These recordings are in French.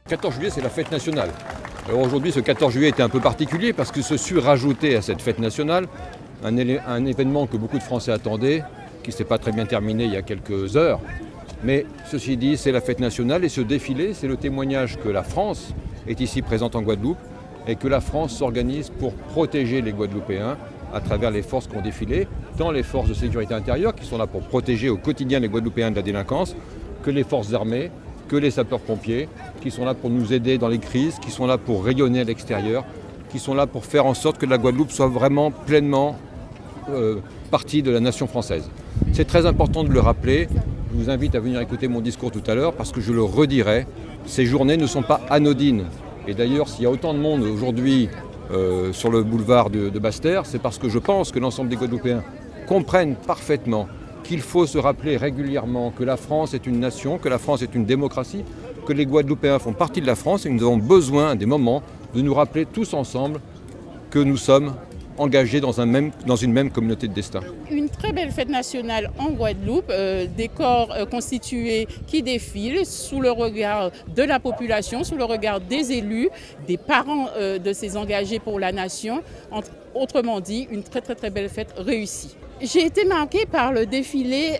14 juillet, c'est la fête nationale. Alors aujourd'hui, ce 14 juillet était un peu particulier parce que se suis rajouté à cette fête nationale un événement que beaucoup de Français attendaient, qui ne s'est pas très bien terminé il y a quelques heures. Mais ceci dit, c'est la fête nationale et ce défilé, c'est le témoignage que la France est ici présente en Guadeloupe et que la France s'organise pour protéger les Guadeloupéens à travers les forces qui ont défilé, tant les forces de sécurité intérieure qui sont là pour protéger au quotidien les Guadeloupéens de la délinquance, que les forces armées, que les sapeurs-pompiers, qui sont là pour nous aider dans les crises, qui sont là pour rayonner à l'extérieur, qui sont là pour faire en sorte que la Guadeloupe soit vraiment pleinement partie de la nation française. C'est très important de le rappeler. Je vous invite à venir écouter mon discours tout à l'heure parce que je le redirai, ces journées ne sont pas anodines. Et d'ailleurs, s'il y a autant de monde aujourd'hui sur le boulevard de Basse-Terre, c'est parce que je pense que l'ensemble des Guadeloupéens comprennent parfaitement qu'il faut se rappeler régulièrement que la France est une nation, que la France est une démocratie, que les Guadeloupéens font partie de la France et que nous avons besoin à des moments de nous rappeler tous ensemble que nous sommes engagés dans une même communauté de destin. Une très belle fête nationale en Guadeloupe, des corps constitués qui défilent sous le regard de la population, sous le regard des élus, des parents de ces engagés pour la nation. Autrement dit, une très belle fête réussie. J'ai été marquée par le défilé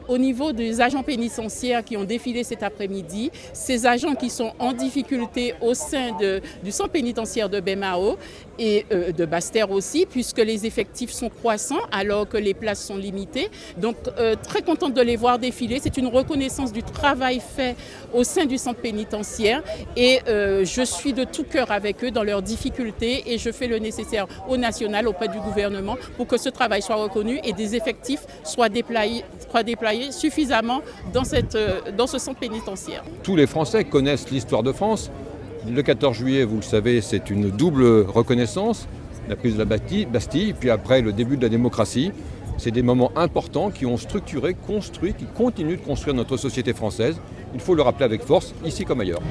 au niveau des agents pénitentiaires qui ont défilé cet après-midi. Ces agents qui sont en difficulté au sein du centre pénitentiaire de Baie-Mahault et de Basse-Terre aussi, puisque les effectifs sont croissants alors que les places sont limitées. Donc très contente de les voir défiler. C'est une reconnaissance du travail fait au sein du centre pénitentiaire et je suis de tout cœur avec eux dans leurs difficultés et je fais le nécessaire au national auprès du gouvernement pour que ce travail soit reconnu et des effectifs soient déployés suffisamment dans ce centre pénitentiaire. Tous les Français connaissent l'histoire de France. Le 14 juillet, vous le savez, c'est une double reconnaissance, la prise de la Bastille, puis après le début de la démocratie. C'est des moments importants qui ont structuré, construit, qui continuent de construire notre société française. Il faut le rappeler avec force, ici comme ailleurs.